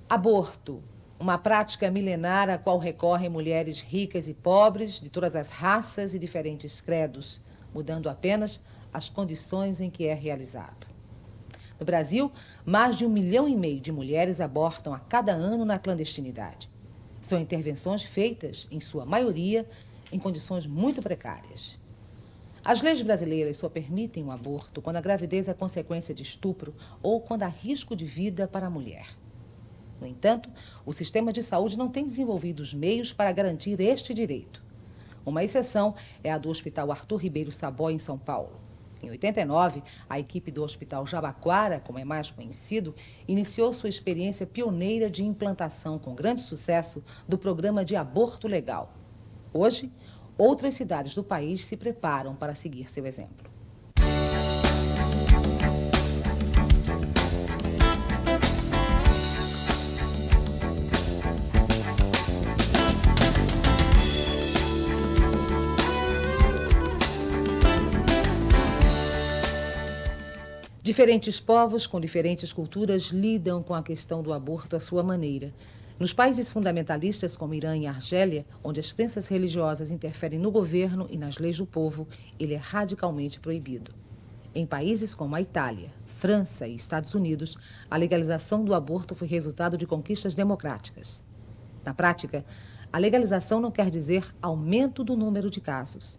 Aborto, uma prática milenar a qual recorrem mulheres ricas e pobres, de todas as raças e diferentes credos, mudando apenas as condições em que é realizado. No Brasil, mais de 1,5 milhão de mulheres abortam a cada ano na clandestinidade. São intervenções feitas, em sua maioria, em condições muito precárias. As leis brasileiras só permitem o aborto quando a gravidez é consequência de estupro ou quando há risco de vida para a mulher. No entanto, o sistema de saúde não tem desenvolvido os meios para garantir este direito. Uma exceção é a do Hospital Arthur Ribeiro Saboia, em São Paulo. Em 89, a equipe do Hospital Jabaquara, como é mais conhecido, iniciou sua experiência pioneira de implantação com grande sucesso do programa de aborto legal. Hoje, outras cidades do país se preparam para seguir seu exemplo. Diferentes povos com diferentes culturas lidam com a questão do aborto à sua maneira. Nos países fundamentalistas como Irã e Argélia, onde as crenças religiosas interferem no governo e nas leis do povo, ele é radicalmente proibido. Em países como a Itália, França e Estados Unidos, a legalização do aborto foi resultado de conquistas democráticas. Na prática, a legalização não quer dizer aumento do número de casos.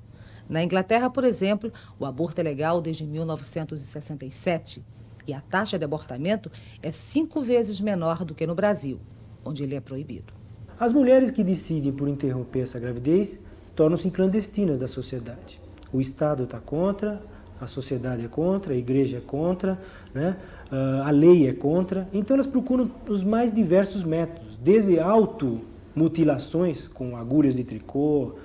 Na Inglaterra, por exemplo, o aborto é legal desde 1967 e a taxa de abortamento é 5 vezes menor do que no Brasil, onde ele é proibido. As mulheres que decidem por interromper essa gravidez tornam-se clandestinas da sociedade. O Estado está contra, a sociedade é contra, a igreja é contra, né? A lei é contra. Então elas procuram os mais diversos métodos, desde automutilações com agulhas de tricô,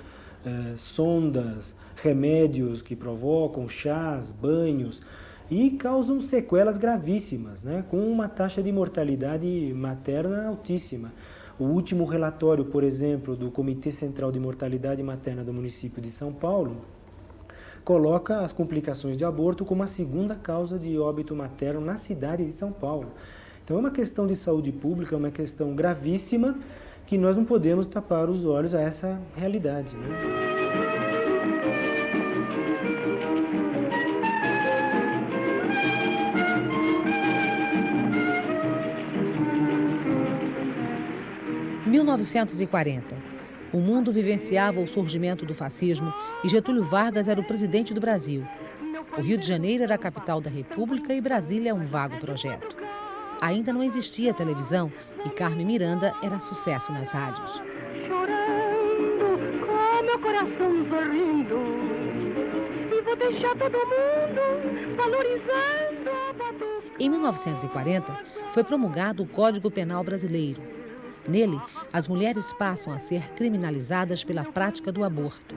sondas, remédios que provocam, chás, banhos, e causam sequelas gravíssimas, né, com uma taxa de mortalidade materna altíssima. O último relatório, por exemplo, do Comitê Central de Mortalidade Materna do município de São Paulo, coloca as complicações de aborto como a segunda causa de óbito materno na cidade de São Paulo. Então é uma questão de saúde pública, é uma questão gravíssima, que nós não podemos tapar os olhos a essa realidade, né? Em 1940, o mundo vivenciava o surgimento do fascismo e Getúlio Vargas era o presidente do Brasil. O Rio de Janeiro era a capital da República e Brasília é um vago projeto. Ainda não existia televisão e Carmen Miranda era sucesso nas rádios. Chorando, com meu coração sorrindo, e vou deixar todo mundo valorizando a batuta. Em 1940, foi promulgado o Código Penal Brasileiro. Nele, as mulheres passam a ser criminalizadas pela prática do aborto.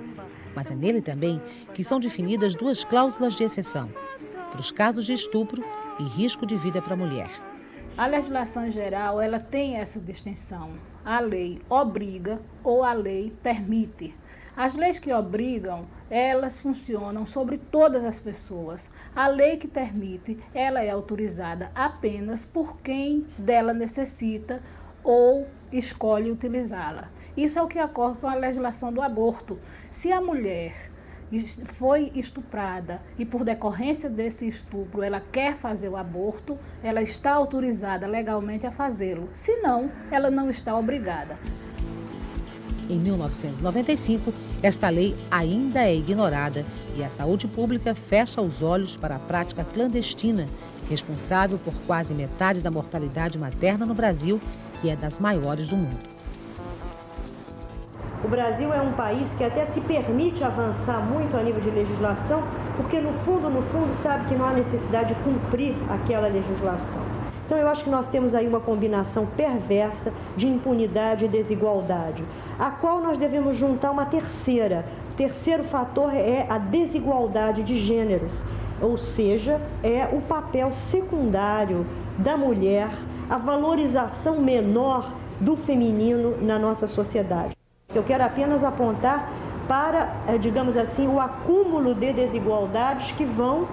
Mas é nele também que são definidas 2 cláusulas de exceção, para os casos de estupro e risco de vida para a mulher. A legislação geral, ela tem essa distinção. A lei obriga ou a lei permite. As leis que obrigam, elas funcionam sobre todas as pessoas. A lei que permite, ela é autorizada apenas por quem dela necessita ou escolhe utilizá-la. Isso é o que ocorre com a legislação do aborto. Se a mulher foi estuprada e por decorrência desse estupro ela quer fazer o aborto, ela está autorizada legalmente a fazê-lo. Se não, ela não está obrigada. Em 1995, esta lei ainda é ignorada e a saúde pública fecha os olhos para a prática clandestina, responsável por quase metade da mortalidade materna no Brasil e é das maiores do mundo. O Brasil é um país que até se permite avançar muito a nível de legislação, porque no fundo, sabe que não há necessidade de cumprir aquela legislação. Então eu acho que nós temos aí uma combinação perversa de impunidade e desigualdade, a qual nós devemos juntar uma terceira. O terceiro fator é a desigualdade de gêneros, ou seja, é o papel secundário da mulher, a valorização menor do feminino na nossa sociedade. Eu quero apenas apontar para, digamos assim, o acúmulo de desigualdades que vão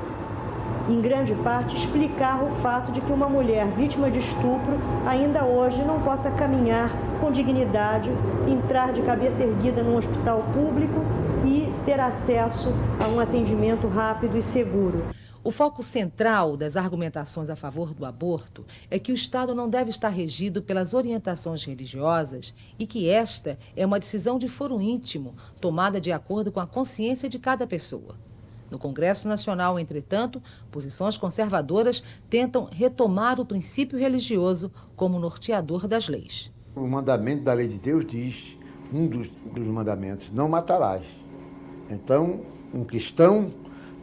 em grande parte, explicar o fato de que uma mulher vítima de estupro ainda hoje não possa caminhar com dignidade, entrar de cabeça erguida num hospital público e ter acesso a um atendimento rápido e seguro. O foco central das argumentações a favor do aborto é que o Estado não deve estar regido pelas orientações religiosas e que esta é uma decisão de foro íntimo, tomada de acordo com a consciência de cada pessoa. No Congresso Nacional, entretanto, posições conservadoras tentam retomar o princípio religioso como norteador das leis. O mandamento da lei de Deus diz, um dos mandamentos, não matarás. Então, um cristão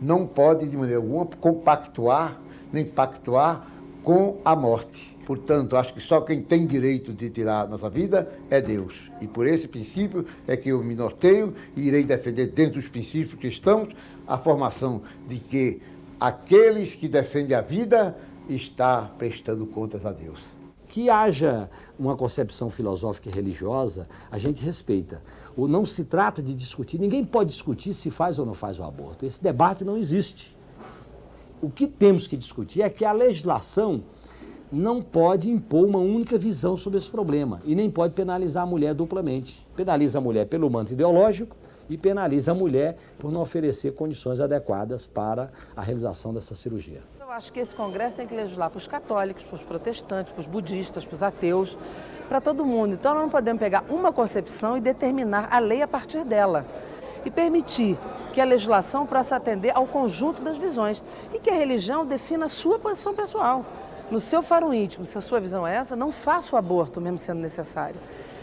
não pode, de maneira alguma, compactuar, nem pactuar com a morte. Portanto, acho que só quem tem direito de tirar a nossa vida é Deus. E por esse princípio é que eu me norteio e irei defender, dentro dos princípios cristãos, a formação de que aqueles que defendem a vida está prestando contas a Deus. Que haja uma concepção filosófica e religiosa, a gente respeita. Não se trata de discutir, ninguém pode discutir se faz ou não faz o aborto. Esse debate não existe. O que temos que discutir é que a legislação não pode impor uma única visão sobre esse problema e nem pode penalizar a mulher duplamente. Penaliza a mulher pelo manto ideológico e penaliza a mulher por não oferecer condições adequadas para a realização dessa cirurgia. Eu acho que esse Congresso tem que legislar para os católicos, para os protestantes, para os budistas, para os ateus, para todo mundo. Então nós não podemos pegar uma concepção e determinar a lei a partir dela e permitir que a legislação possa atender ao conjunto das visões e que a religião defina a sua posição pessoal. No seu faro íntimo, se a sua visão é essa, não faça o aborto mesmo sendo necessário.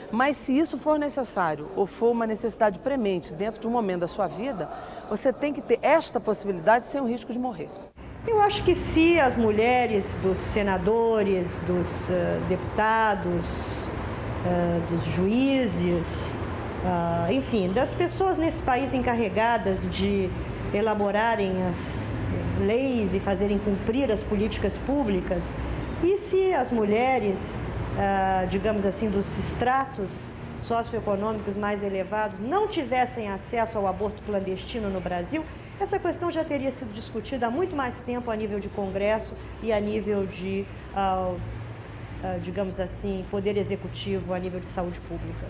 Mas se isso for necessário ou for uma necessidade premente dentro de um momento da sua vida, você tem que ter esta possibilidade sem o risco de morrer. Eu acho que se as mulheres dos senadores, dos deputados, dos juízes, enfim, das pessoas nesse país encarregadas de elaborarem as leis e fazerem cumprir as políticas públicas, e se as mulheres, digamos assim, dos estratos socioeconômicos mais elevados não tivessem acesso ao aborto clandestino no Brasil, essa questão já teria sido discutida há muito mais tempo a nível de Congresso e a nível de, digamos assim, Poder Executivo, a nível de saúde pública.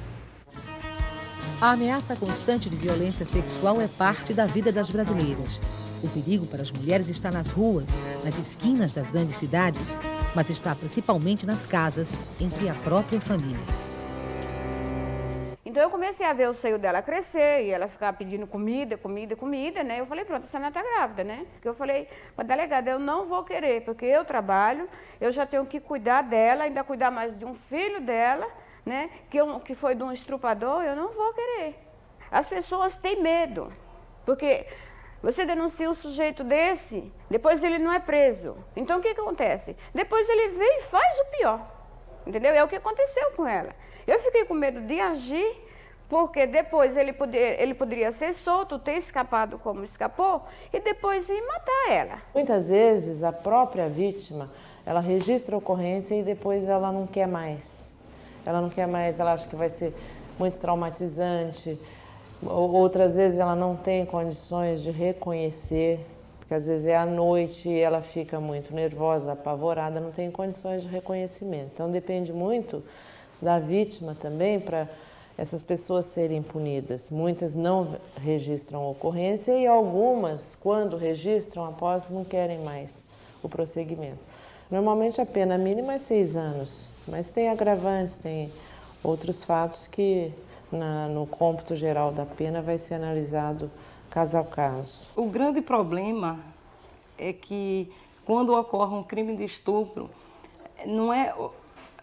A ameaça constante de violência sexual é parte da vida das brasileiras. O perigo para as mulheres está nas ruas, nas esquinas das grandes cidades, mas está principalmente nas casas, entre a própria família. Então eu comecei a ver o seio dela crescer e ela ficar pedindo comida, né? Eu falei, pronto, essa menina tá grávida, né? Porque eu falei, mas delegada, eu não vou querer, porque eu trabalho, eu já tenho que cuidar dela, ainda cuidar mais de um filho dela, né? Que foi de um estrupador, eu não vou querer. As pessoas têm medo, porque você denuncia um sujeito desse, depois ele não é preso. Então o que acontece? Depois ele vem e faz o pior, entendeu? É o que aconteceu com ela. Eu fiquei com medo de agir, porque depois ele poderia ser solto, ter escapado como escapou, e depois vir matar ela. Muitas vezes a própria vítima, ela registra a ocorrência e depois ela não quer mais. Ela não quer mais, ela acha que vai ser muito traumatizante. Outras vezes ela não tem condições de reconhecer, porque às vezes é à noite e ela fica muito nervosa, apavorada, não tem condições de reconhecimento. Então depende muito da vítima também para essas pessoas serem punidas. Muitas não registram a ocorrência e algumas, quando registram, após não querem mais o prosseguimento. Normalmente a pena mínima é 6 anos, mas tem agravantes, tem outros fatos que no cômputo geral da pena vai ser analisado caso a caso. O grande problema é que quando ocorre um crime de estupro,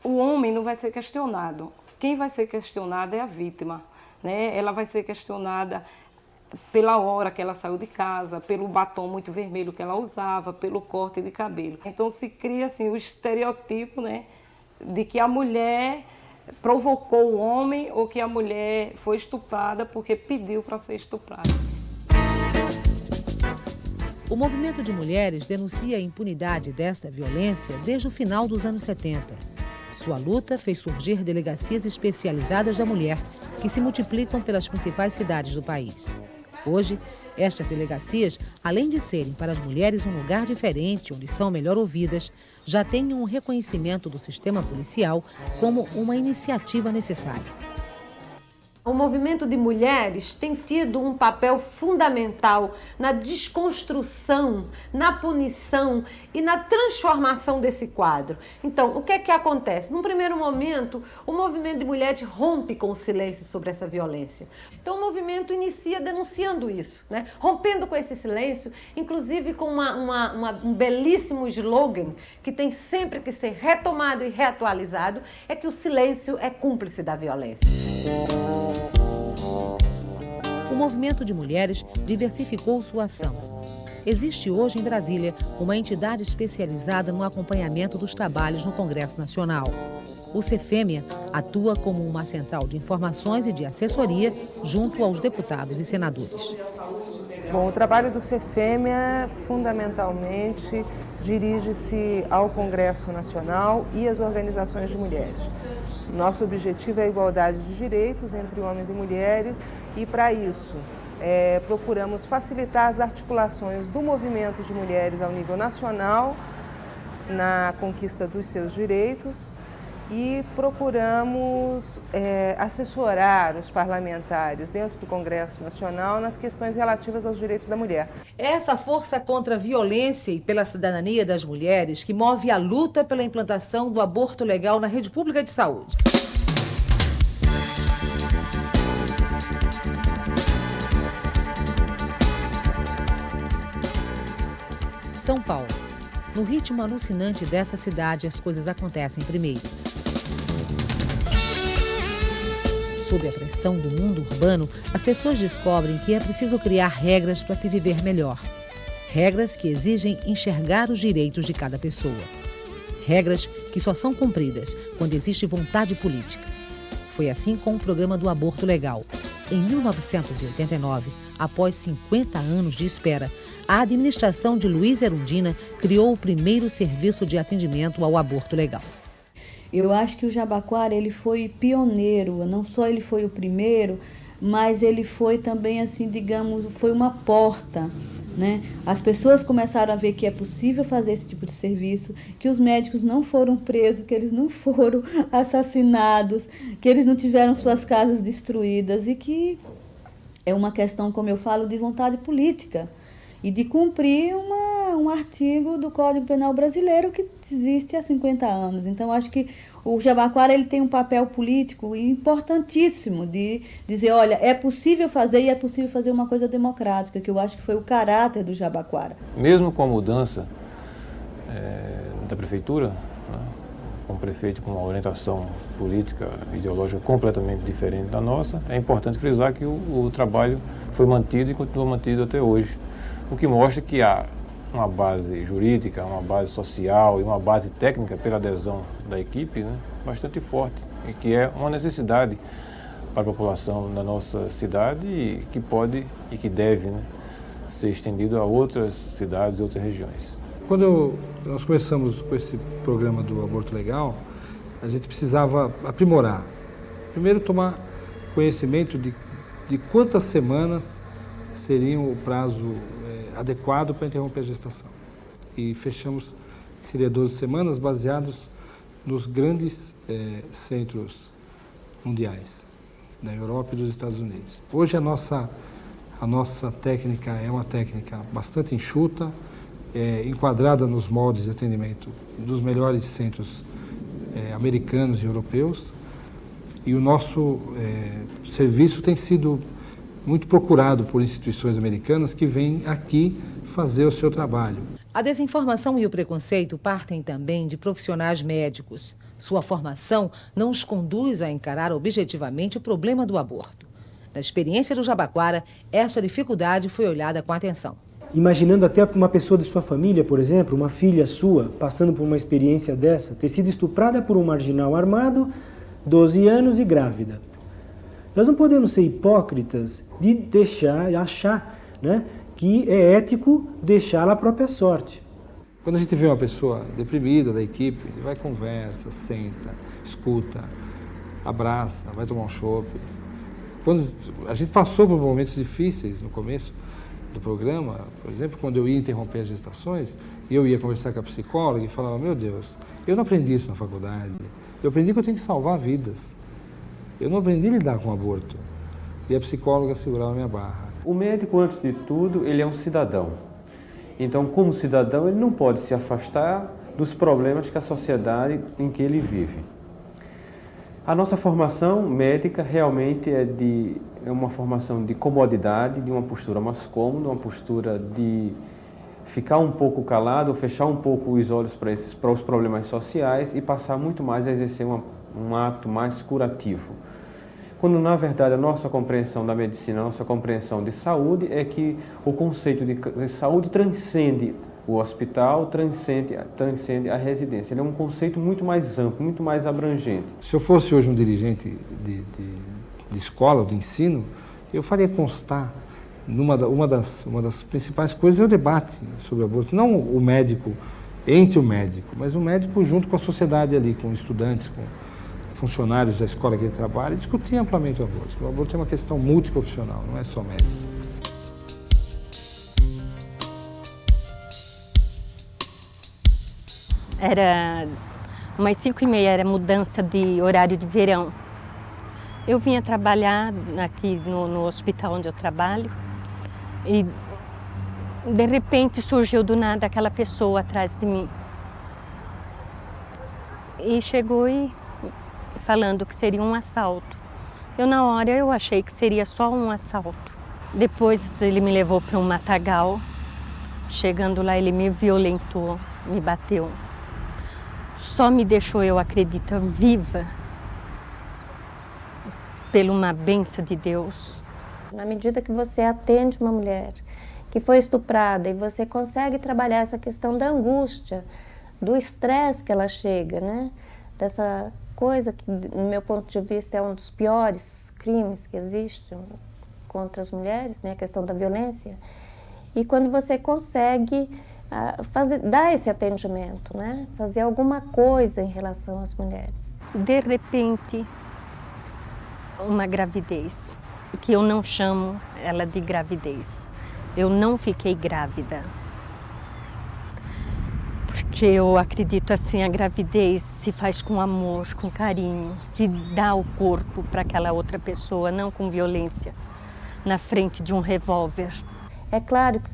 o homem não vai ser questionado. Quem vai ser questionado é a vítima, né? Ela vai ser questionada pela hora que ela saiu de casa, pelo batom muito vermelho que ela usava, pelo corte de cabelo. Então se cria assim o estereotipo, né, de que a mulher provocou o homem ou que a mulher foi estuprada porque pediu para ser estuprada. O movimento de mulheres denuncia a impunidade desta violência desde o final dos anos 70. Sua luta fez surgir delegacias especializadas da mulher, que se multiplicam pelas principais cidades do país. Hoje, estas delegacias, além de serem para as mulheres um lugar diferente, onde são melhor ouvidas, já têm um reconhecimento do sistema policial como uma iniciativa necessária. O movimento de mulheres tem tido um papel fundamental na desconstrução, na punição e na transformação desse quadro. Então, o que é que acontece? Num primeiro momento, o movimento de mulheres rompe com o silêncio sobre essa violência. Então, o movimento inicia denunciando isso, né? Rompendo com esse silêncio, inclusive com um belíssimo slogan que tem sempre que ser retomado e reatualizado, é que o silêncio é cúmplice da violência. O movimento de mulheres diversificou sua ação. Existe hoje em Brasília uma entidade especializada no acompanhamento dos trabalhos no Congresso Nacional. O CEFEMEA atua como uma central de informações e de assessoria junto aos deputados e senadores. Bom, o trabalho do CEFEMEA fundamentalmente dirige-se ao Congresso Nacional e às organizações de mulheres. Nosso objetivo é a igualdade de direitos entre homens e mulheres e, para isso, procuramos facilitar as articulações do movimento de mulheres ao nível nacional na conquista dos seus direitos e procuramos assessorar os parlamentares dentro do Congresso Nacional nas questões relativas aos direitos da mulher. É essa força contra a violência e pela cidadania das mulheres que move a luta pela implantação do aborto legal na rede pública de saúde. São Paulo. No ritmo alucinante dessa cidade, as coisas acontecem primeiro. Sob a pressão do mundo urbano, as pessoas descobrem que é preciso criar regras para se viver melhor. Regras que exigem enxergar os direitos de cada pessoa. Regras que só são cumpridas quando existe vontade política. Foi assim com o programa do aborto legal. Em 1989, após 50 anos de espera, a administração de Luiz Erundina criou o primeiro serviço de atendimento ao aborto legal. Eu acho que o Jabaquara ele foi pioneiro, não só ele foi o primeiro, mas ele foi também, assim, digamos, foi uma porta, né? As pessoas começaram a ver que é possível fazer esse tipo de serviço, que os médicos não foram presos, que eles não foram assassinados, que eles não tiveram suas casas destruídas e que é uma questão, como eu falo, de vontade política e de cumprir um artigo do Código Penal brasileiro que existe há 50 anos. Então, acho que o Jabaquara ele tem um papel político importantíssimo de dizer, olha, é possível fazer e é possível fazer uma coisa democrática, que eu acho que foi o caráter do Jabaquara. Mesmo com a mudança da prefeitura, né, com o prefeito com uma orientação política, ideológica completamente diferente da nossa, é importante frisar que o trabalho foi mantido e continua mantido até hoje. O que mostra que há uma base jurídica, uma base social e uma base técnica pela adesão da equipe, né, bastante forte e que é uma necessidade para a população da nossa cidade e que pode e que deve, né, ser estendido a outras cidades e outras regiões. Quando nós começamos com esse programa do aborto legal, a gente precisava aprimorar. Primeiro, tomar conhecimento de quantas semanas seriam o prazo adequado para interromper a gestação. E fechamos, seria 12 semanas, baseados nos grandes centros mundiais, da Europa e dos Estados Unidos. Hoje a nossa técnica é uma técnica bastante enxuta, enquadrada nos moldes de atendimento dos melhores centros americanos e europeus, e o nosso serviço tem sido muito procurado por instituições americanas que vêm aqui fazer o seu trabalho. A desinformação e o preconceito partem também de profissionais médicos. Sua formação não os conduz a encarar objetivamente o problema do aborto. Na experiência do Jabaquara, esta dificuldade foi olhada com atenção. Imaginando até uma pessoa de sua família, por exemplo, uma filha sua, passando por uma experiência dessa, ter sido estuprada por um marginal armado, 12 anos e grávida. Nós não podemos ser hipócritas de achar, né, que é ético deixá-la à própria sorte. Quando a gente vê uma pessoa deprimida da equipe, vai conversa, senta, escuta, abraça, vai tomar um chopp. quando a gente passou por momentos difíceis no começo do programa, por exemplo, quando eu ia interromper as gestações, eu ia conversar com a psicóloga e falava, meu Deus, eu não aprendi isso na faculdade, eu aprendi que eu tenho que salvar vidas, eu não aprendi a lidar com o aborto. E a psicóloga segurava a minha barra. O médico, antes de tudo, ele é um cidadão. Então, como cidadão, ele não pode se afastar dos problemas que a sociedade em que ele vive. A nossa formação médica realmente é uma formação de comodidade, de uma postura mais cômoda, uma postura de ficar um pouco calado, fechar um pouco os olhos para os problemas sociais e passar muito mais a exercer um ato mais curativo. Quando, na verdade, a nossa compreensão da medicina, a nossa compreensão de saúde é que o conceito de saúde transcende o hospital, transcende a residência. Ele é um conceito muito mais amplo, muito mais abrangente. Se eu fosse hoje um dirigente de escola, de ensino, eu faria constar, uma das principais coisas é o debate sobre aborto. Não o médico, entre o médico, mas o médico junto com a sociedade ali, com estudantes, com funcionários da escola que ele trabalha, e discutir amplamente o aborto. O aborto é uma questão multiprofissional, não é só médico. Era umas 5h30, era mudança de horário de verão. Eu vinha trabalhar aqui no hospital onde eu trabalho e de repente surgiu do nada aquela pessoa atrás de mim. E chegou falando que seria um assalto. Na hora eu achei que seria só um assalto. Depois ele me levou para um matagal. Chegando lá ele me violentou, me bateu. Só me deixou, eu acredito, viva por uma bênção de Deus. Na medida que você atende uma mulher que foi estuprada e você consegue trabalhar essa questão da angústia, do estresse que ela chega, né? Dessa coisa que, no meu ponto de vista, é um dos piores crimes que existem contra as mulheres, né? A questão da violência. E quando você consegue dar esse atendimento, né? Fazer alguma coisa em relação às mulheres. De repente, uma gravidez, que eu não chamo ela de gravidez. Eu não fiquei grávida. Porque eu acredito assim, a gravidez se faz com amor, com carinho, se dá o corpo para aquela outra pessoa, não com violência, na frente de um revólver. É claro que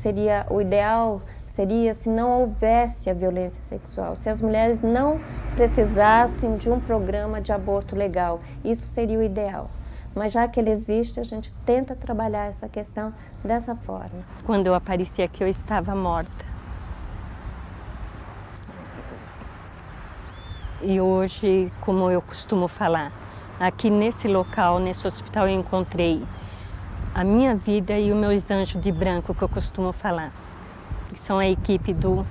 o ideal seria se não houvesse a violência sexual, se as mulheres não precisassem de um programa de aborto legal. Isso seria o ideal. Mas já que ele existe, a gente tenta trabalhar essa questão dessa forma. Quando eu apareci aqui, eu estava morta. E hoje, como eu costumo falar, aqui nesse local, nesse hospital, eu encontrei a minha vida e os meus anjos de branco, que eu costumo falar, que são a equipe do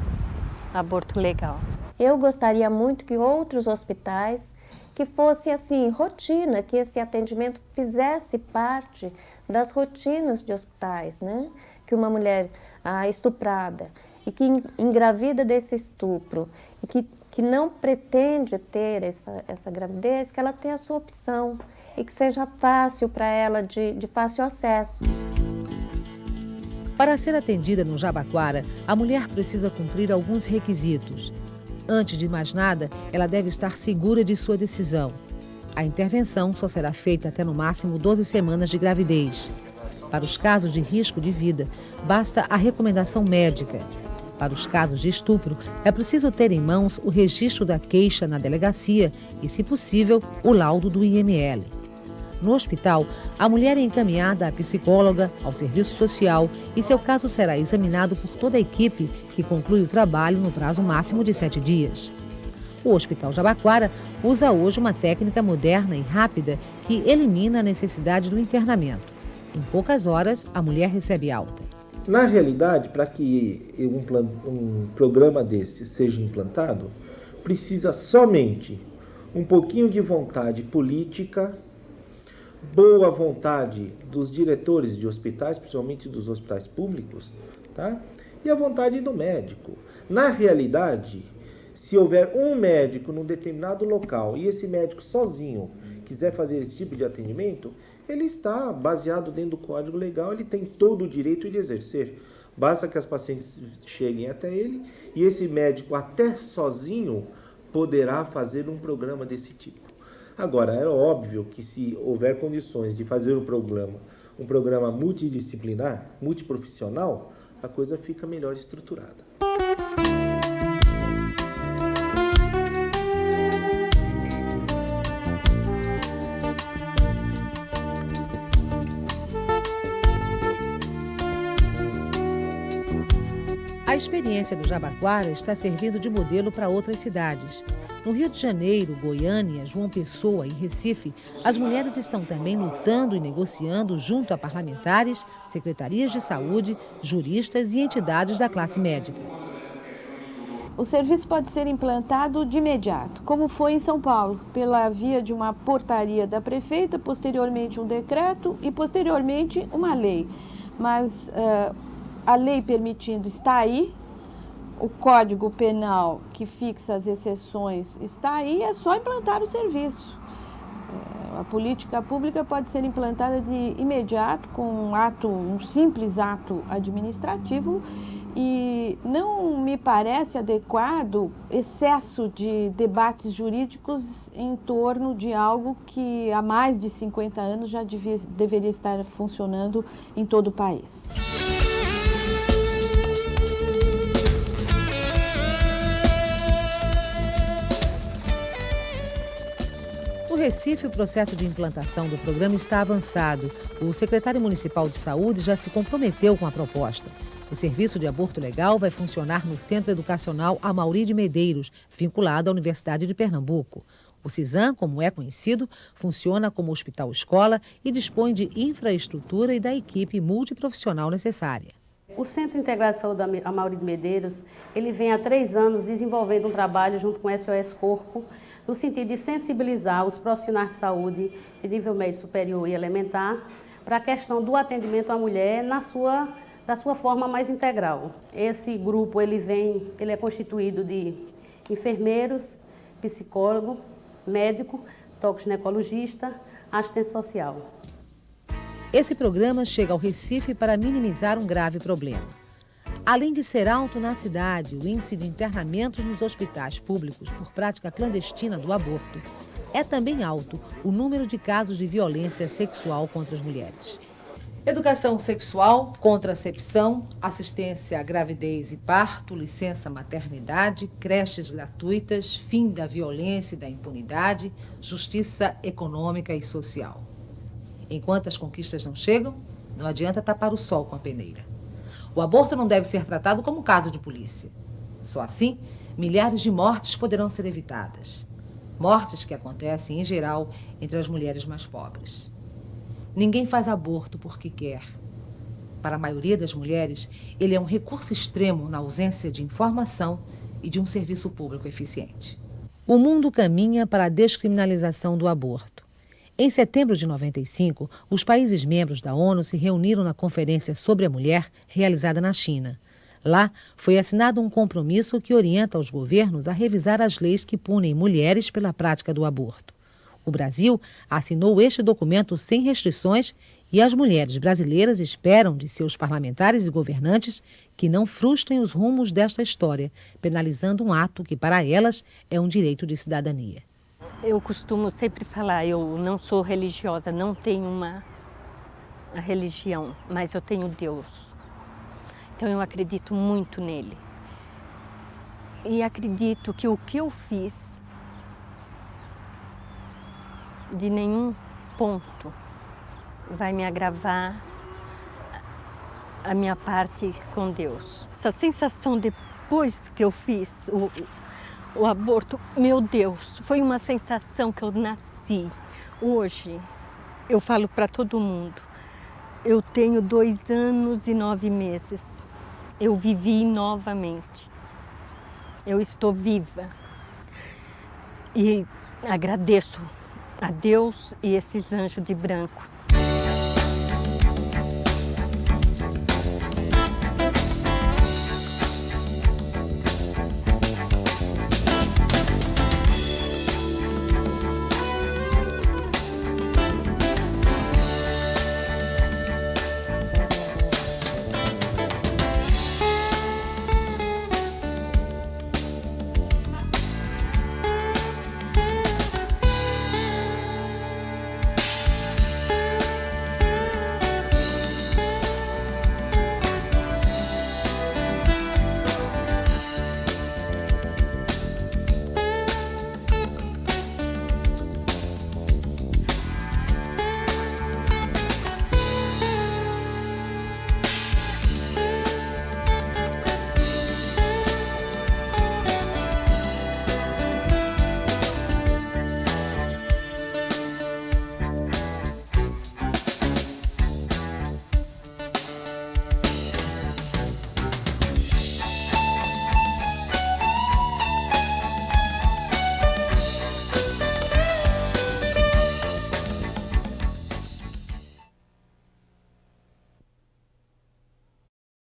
aborto legal. Eu gostaria muito que outros hospitais, que fosse assim, rotina, que esse atendimento fizesse parte das rotinas de hospitais, né? Que uma mulher estuprada e que engravida desse estupro e que não pretende ter essa gravidez, que ela tenha a sua opção e que seja fácil para ela, de fácil acesso. Para ser atendida no Jabaquara, a mulher precisa cumprir alguns requisitos. Antes de mais nada, ela deve estar segura de sua decisão. A intervenção só será feita até no máximo 12 semanas de gravidez. Para os casos de risco de vida, basta a recomendação médica. Para os casos de estupro, é preciso ter em mãos o registro da queixa na delegacia e, se possível, o laudo do IML. No hospital, a mulher é encaminhada à psicóloga, ao serviço social e seu caso será examinado por toda a equipe, que conclui o trabalho no prazo máximo de 7 dias. O Hospital Jabaquara usa hoje uma técnica moderna e rápida que elimina a necessidade do internamento. Em poucas horas, a mulher recebe alta. Na realidade, para que um programa desse seja implantado, precisa somente um pouquinho de vontade política, boa vontade dos diretores de hospitais, principalmente dos hospitais públicos, tá? E a vontade do médico. Na realidade, se houver um médico num determinado local e esse médico sozinho quiser fazer esse tipo de atendimento, ele está baseado dentro do Código Legal, ele tem todo o direito de exercer. Basta que as pacientes cheguem até ele e esse médico, até sozinho, poderá fazer um programa desse tipo. Agora, é óbvio que se houver condições de fazer um programa multidisciplinar, multiprofissional, a coisa fica melhor estruturada. A experiência do Jabaquara está servindo de modelo para outras cidades. No Rio de Janeiro, Goiânia, João Pessoa e Recife, as mulheres estão também lutando e negociando junto a parlamentares, secretarias de saúde, juristas e entidades da classe médica. O serviço pode ser implantado de imediato, como foi em São Paulo, pela via de uma portaria da prefeita, posteriormente um decreto e posteriormente uma lei. Mas a lei permitindo está aí, o Código Penal que fixa as exceções está aí, é só implantar o serviço. A política pública pode ser implantada de imediato com um simples ato administrativo e não me parece adequado excesso de debates jurídicos em torno de algo que há mais de 50 anos já deveria estar funcionando em todo o país. No Recife, o processo de implantação do programa está avançado. O secretário municipal de saúde já se comprometeu com a proposta. O serviço de aborto legal vai funcionar no Centro Educacional Amaury de Medeiros, vinculado à Universidade de Pernambuco. O CISAM, como é conhecido, funciona como hospital-escola e dispõe de infraestrutura e da equipe multiprofissional necessária. O Centro Integrado de Saúde Amaury de Medeiros, ele vem há 3 anos desenvolvendo um trabalho junto com o SOS Corpo, no sentido de sensibilizar os profissionais de saúde de nível médio superior e elementar para a questão do atendimento à mulher da sua forma mais integral. Esse grupo ele é constituído de enfermeiros, psicólogo, médico, toxicologista, assistente social. Esse programa chega ao Recife para minimizar um grave problema. Além de ser alto na cidade, o índice de internamentos nos hospitais públicos por prática clandestina do aborto, é também alto o número de casos de violência sexual contra as mulheres. Educação sexual, contracepção, assistência à gravidez e parto, licença maternidade, creches gratuitas, fim da violência e da impunidade, justiça econômica e social. Enquanto as conquistas não chegam, não adianta tapar o sol com a peneira. O aborto não deve ser tratado como um caso de polícia. Só assim, milhares de mortes poderão ser evitadas. Mortes que acontecem, em geral, entre as mulheres mais pobres. Ninguém faz aborto porque quer. Para a maioria das mulheres, ele é um recurso extremo na ausência de informação e de um serviço público eficiente. O mundo caminha para a descriminalização do aborto. Em setembro de 95, os países membros da ONU se reuniram na Conferência sobre a Mulher, realizada na China. Lá, foi assinado um compromisso que orienta os governos a revisar as leis que punem mulheres pela prática do aborto. O Brasil assinou este documento sem restrições e as mulheres brasileiras esperam de seus parlamentares e governantes que não frustrem os rumos desta história, penalizando um ato que, para elas, é um direito de cidadania. Eu costumo sempre falar, eu não sou religiosa, não tenho uma religião, mas eu tenho Deus. Então eu acredito muito nele. E acredito que o que eu fiz, de nenhum ponto, vai me agravar a minha parte com Deus. Essa sensação depois que eu fiz o aborto, meu Deus, foi uma sensação que eu nasci. Hoje, eu falo para todo mundo, eu tenho 2 anos e 9 meses. Eu vivi novamente. Eu estou viva. E agradeço a Deus e esses anjos de branco